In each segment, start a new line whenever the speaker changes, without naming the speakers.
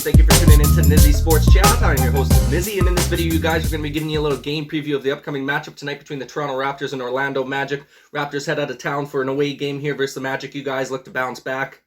Thank you for tuning in to Nizzy Sports Chat. I'm your host, Nizzy, and in this video, you guys are going to be giving you a little game preview of the upcoming matchup tonight between the Toronto Raptors and Orlando Magic. Raptors head out of town for an away game here versus the Magic. You guys look to bounce back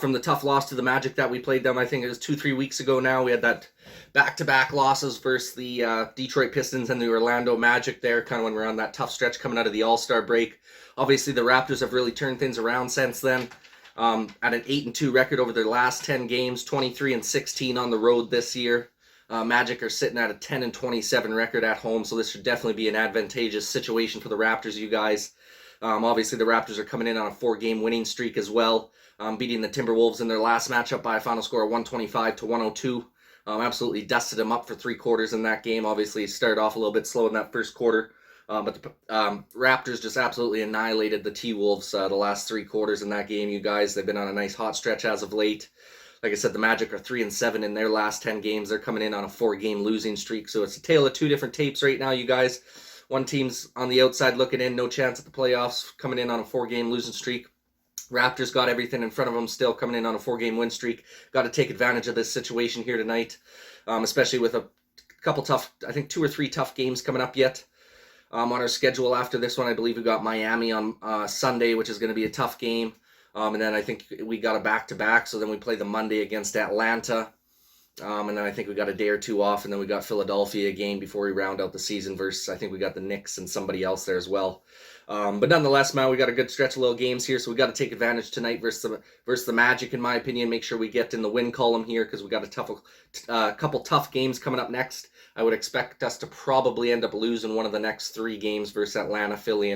from the tough loss to the Magic that we played them. I think it was 2-3 weeks ago now. We had that back-to-back losses versus the Detroit Pistons and the Orlando Magic there, kind of when we're on that tough stretch coming out of the All-Star break. Obviously, the Raptors have really turned things around since then. At an 8-2 record over their last 10 games, 23-16 on the road this year. Magic are sitting at a 10-27 record at home, so this should definitely be an advantageous situation for the Raptors, you guys. Obviously, the Raptors are coming in on a 4-game winning streak as well, beating the Timberwolves in their last matchup by a final score of 125-102. Absolutely dusted them up for 3 quarters in that game. Obviously, started off a little bit slow in that first quarter. But the Raptors just absolutely annihilated the T-Wolves the last 3 quarters in that game, you guys. They've been on a nice hot stretch as of late. Like I said, the Magic are 3-7 in their last 10 games. They're coming in on a 4-game losing streak. So it's a tale of 2 different tapes right now, you guys. One team's on the outside looking in, no chance at the playoffs, coming in on a 4-game losing streak. Raptors got everything in front of them, still coming in on a 4-game win streak. Got to take advantage of this situation here tonight, especially with a couple tough, I think 2 or 3 tough games coming up yet. On our schedule after this one, I believe we got Miami on Sunday, which is going to be a tough game. And then I think we got a back-to-back, so then we play the Monday against Atlanta. And then I think we got a day or 2 off, and then we got Philadelphia game before we round out the season versus, I think we got the Knicks and somebody else there as well. But nonetheless, man, we got a good stretch of little games here, so we got to take advantage tonight versus the Magic, in my opinion. Make sure we get in the win column here because we got a couple tough games coming up next. I would expect us to probably end up losing one of the next 3 games versus Atlanta, Philly,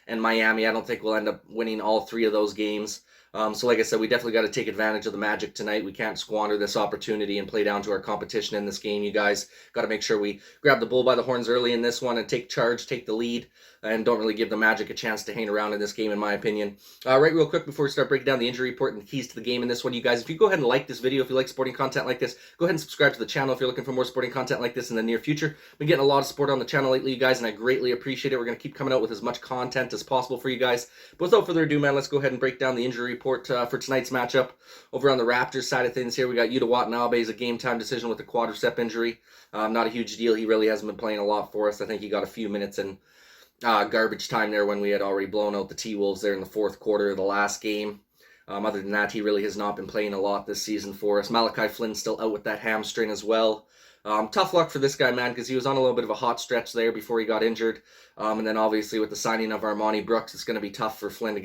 and Miami. I don't think we'll end up winning all 3 of those games. So like I said, we definitely got to take advantage of the Magic tonight. We can't squander this opportunity and play down to our competition in this game, you guys. Got to make sure we grab the bull by the horns early in this one and take charge, take the lead, and don't really give the Magic a chance to hang around in this game, in my opinion. Right, real quick, before we start breaking down the injury report and the keys to the game in this one, you guys, if you go ahead and like this video, if you like sporting content like this, go ahead and subscribe to the channel if you're looking for more sporting content like this in the near future. Been getting a lot of support on the channel lately, you guys, and I greatly appreciate it. We're going to keep coming out with as much content as possible for you guys. But without further ado, man, let's go ahead and break down the injury report for tonight's matchup. Over on the Raptors side of things here, we got Yuta Watanabe's a game-time decision with a quadricep injury. Not a huge deal. He really hasn't been playing a lot for us. I think he got a few minutes in garbage time there when we had already blown out the T-Wolves there in the 4th quarter of the last game. Other than that, he really has not been playing a lot this season for us. Malachi Flynn's still out with that hamstring as well. Tough luck for this guy, man, because he was on a little bit of a hot stretch there before he got injured. And then obviously with the signing of Armoni Brooks, it's going to be tough for Flynn to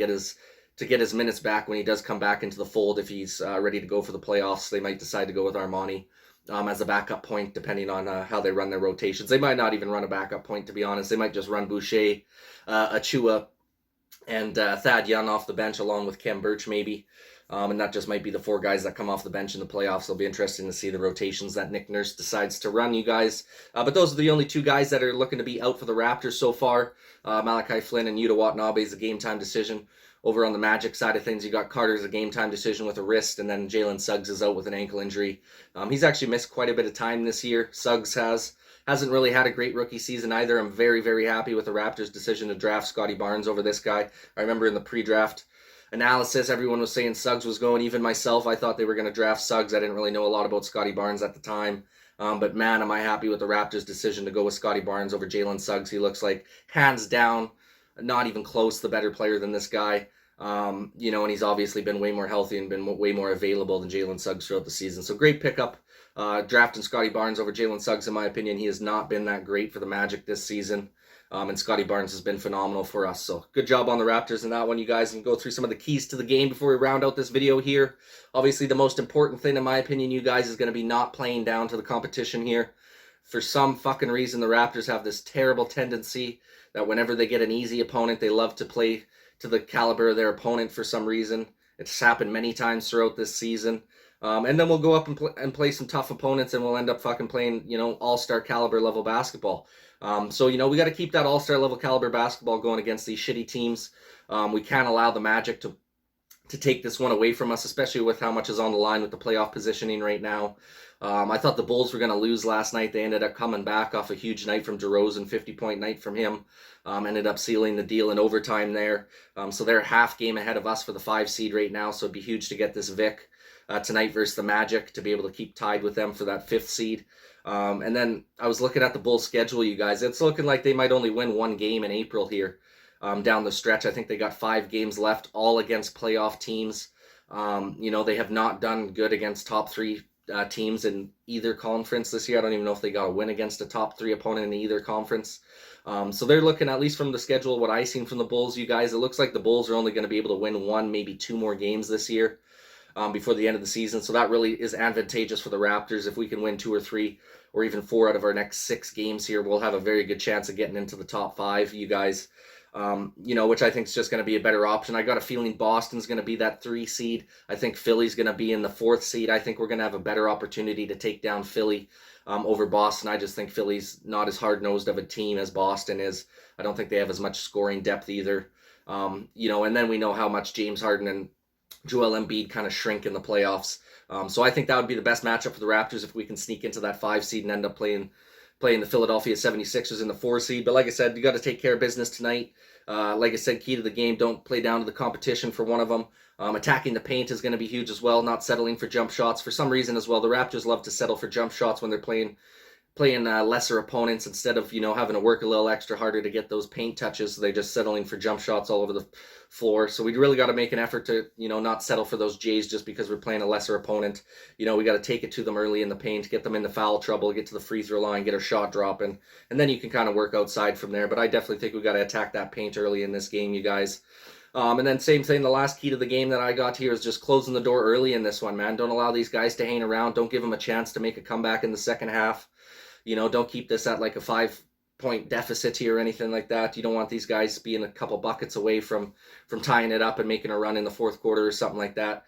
get his minutes back when he does come back into the fold. If he's ready to go for the playoffs, they might decide to go with Armoni as a backup point, depending on how they run their rotations. They might not even run a backup point, to be honest. They might just run Boucher, Achua, and Thad Young off the bench along with Kem Birch maybe. And that just might be the 4 guys that come off the bench in the playoffs. It'll be interesting to see the rotations that Nick Nurse decides to run, you guys. But those are the only 2 guys that are looking to be out for the Raptors so far. Malachi Flynn and Yuta Watanabe is a game-time decision. Over on the Magic side of things, you got Carter's a game-time decision with a wrist, and then Jalen Suggs is out with an ankle injury. He's actually missed quite a bit of time this year. Suggs hasn't really had a great rookie season either. I'm very, very happy with the Raptors' decision to draft Scotty Barnes over this guy. I remember in the pre-draft analysis, everyone was saying Suggs was going. Even myself, I thought they were going to draft Suggs. I didn't really know a lot about Scotty Barnes at the time. But man, am I happy with the Raptors' decision to go with Scotty Barnes over Jalen Suggs. He looks like, hands down, not even close, the better player than this guy. And he's obviously been way more healthy and been way more available than Jalen Suggs throughout the season. So great pickup. Drafting Scotty Barnes over Jalen Suggs, in my opinion. He has not been that great for the Magic this season. And Scotty Barnes has been phenomenal for us. So good job on the Raptors in that one, you guys. And go through some of the keys to the game before we round out this video here. Obviously, the most important thing, in my opinion, you guys, is going to be not playing down to the competition here. For some fucking reason, the Raptors have this terrible tendency that whenever they get an easy opponent, they love to play to the caliber of their opponent for some reason. It's happened many times throughout this season. And then we'll go up and play some tough opponents, and we'll end up fucking playing, all-star caliber level basketball. So, we got to keep that all-star level caliber basketball going against these shitty teams. We can't allow the Magic to take this one away from us, especially with how much is on the line with the playoff positioning right now. I thought the Bulls were going to lose last night. They ended up coming back off a huge night from DeRozan, 50-point night from him. Ended up sealing the deal in overtime there. So they're half game ahead of us for the 5 seed right now, so it'd be huge to get this Vic. tonight versus the Magic to be able to keep tied with them for that 5th seed. And then I was looking at the Bulls' schedule, you guys. It's looking like they might only win 1 game in April here down the stretch. I think they got 5 games left, all against playoff teams. They have not done good against top 3 teams in either conference this year. I don't even know if they got a win against a top 3 opponent in either conference. So they're looking, at least from the schedule, what I've seen from the Bulls, you guys, it looks like the Bulls are only going to be able to win 1, maybe 2 more games this year before the end of the season. So that really is advantageous for the Raptors. If we can win 2 or 3 or even 4 out of our next 6 games here, we'll have a very good chance of getting into the top 5, you guys. Which I think is just going to be a better option. I got a feeling Boston's going to be that 3 seed. I think Philly's going to be in the 4th seed. I think we're going to have a better opportunity to take down Philly over Boston. I just think Philly's not as hard-nosed of a team as Boston is. I don't think they have as much scoring depth either. And then we know how much James Harden and Joel Embiid kind of shrink in the playoffs. So I think that would be the best matchup for the Raptors if we can sneak into that 5 seed and end up playing the Philadelphia 76ers in the 4 seed. But like I said, you got to take care of business tonight. Like I said, key to the game, don't play down to the competition for one of them. Attacking the paint is going to be huge as well, not settling for jump shots. For some reason as well, the Raptors love to settle for jump shots when they're playing lesser opponents instead of, having to work a little extra harder to get those paint touches. So they're just settling for jump shots all over the floor. So we really got to make an effort to, not settle for those Jays just because we're playing a lesser opponent. We got to take it to them early in the paint, get them into foul trouble, get to the free throw line, get our shot dropping, and then you can kind of work outside from there. But I definitely think we got to attack that paint early in this game, you guys. And then same thing, the last key to the game that I got here is just closing the door early in this one, man. Don't allow these guys to hang around. Don't give them a chance to make a comeback in the second half. Don't keep this at like a 5-point deficit here or anything like that. You don't want these guys being a couple buckets away from tying it up and making a run in the 4th quarter or something like that.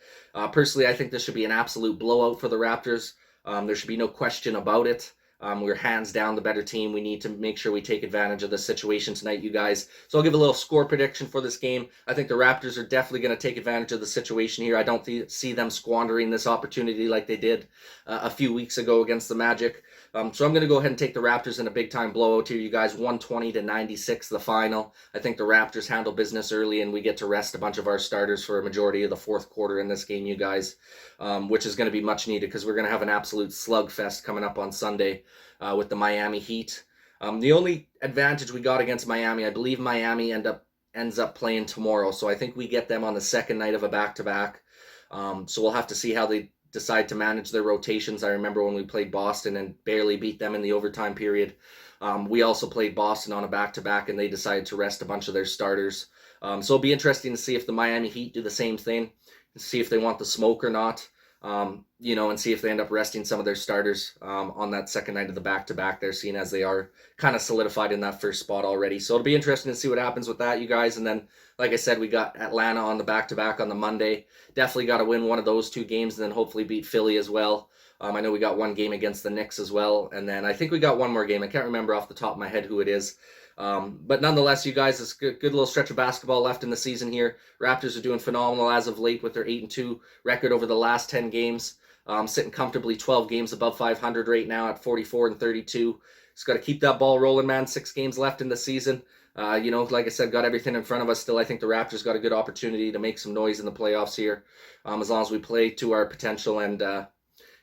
Personally, I think this should be an absolute blowout for the Raptors. There should be no question about it. We're hands down the better team. We need to make sure we take advantage of this situation tonight, you guys. So I'll give a little score prediction for this game. I think the Raptors are definitely going to take advantage of the situation here. I don't see them squandering this opportunity like they did a few weeks ago against the Magic. So I'm going to go ahead and take the Raptors in a big-time blowout here, you guys. 120-96, the final. I think the Raptors handle business early, and we get to rest a bunch of our starters for a majority of the 4th quarter in this game, you guys, which is going to be much needed because we're going to have an absolute slugfest coming up on Sunday with the Miami Heat. The only advantage we got against Miami, I believe Miami ends up playing tomorrow, so I think we get them on the second night of a back-to-back. So we'll have to see how they decide to manage their rotations. I remember when we played Boston and barely beat them in the overtime period. We also played Boston on a back-to-back, and they decided to rest a bunch of their starters. So it'll be interesting to see if the Miami Heat do the same thing, and see if they want the smoke or not. And see if they end up resting some of their starters on that second night of the back-to-back there, seeing as they are kind of solidified in that first spot already. So it'll be interesting to see what happens with that, you guys. And then, like I said, we got Atlanta on the back-to-back on the Monday. Definitely got to win one of those 2 games and then hopefully beat Philly as well. I know we got 1 game against the Knicks as well. And then I think we got 1 more game. I can't remember off the top of my head who it is. But nonetheless, you guys, it's a good little stretch of basketball left in the season here. Raptors are doing phenomenal as of late with their 8-2 record over the last 10 games. Sitting comfortably 12 games above 500 right now at 44-32. Just got to keep that ball rolling, man. 6 games left in the season. Like I said, got everything in front of us still. I think the Raptors got a good opportunity to make some noise in the playoffs here, as long as we play to our potential and,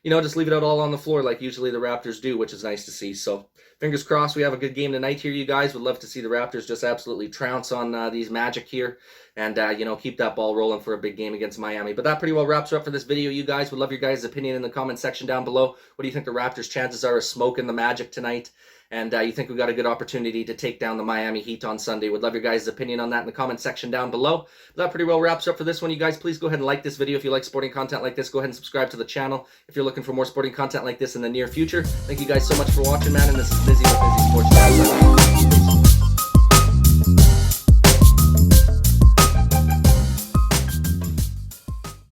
just leave it out all on the floor like usually the Raptors do, which is nice to see. So fingers crossed we have a good game tonight here, you guys. Would love to see the Raptors just absolutely trounce on these Magic here and, keep that ball rolling for a big game against Miami. But that pretty well wraps up for this video, you guys. Would love your guys' opinion in the comment section down below. What do you think the Raptors' chances are of smoking the Magic tonight? And you think we got a good opportunity to take down the Miami Heat on Sunday? Would love your guys' opinion on that in the comment section down below. That pretty well wraps up for this one, you guys. Please go ahead and like this video if you like sporting content like this. Go ahead and subscribe to the channel if you're looking for more sporting content like this in the near future. Thank you guys so much for watching, man. And this is Busy with Busy Sports Channel.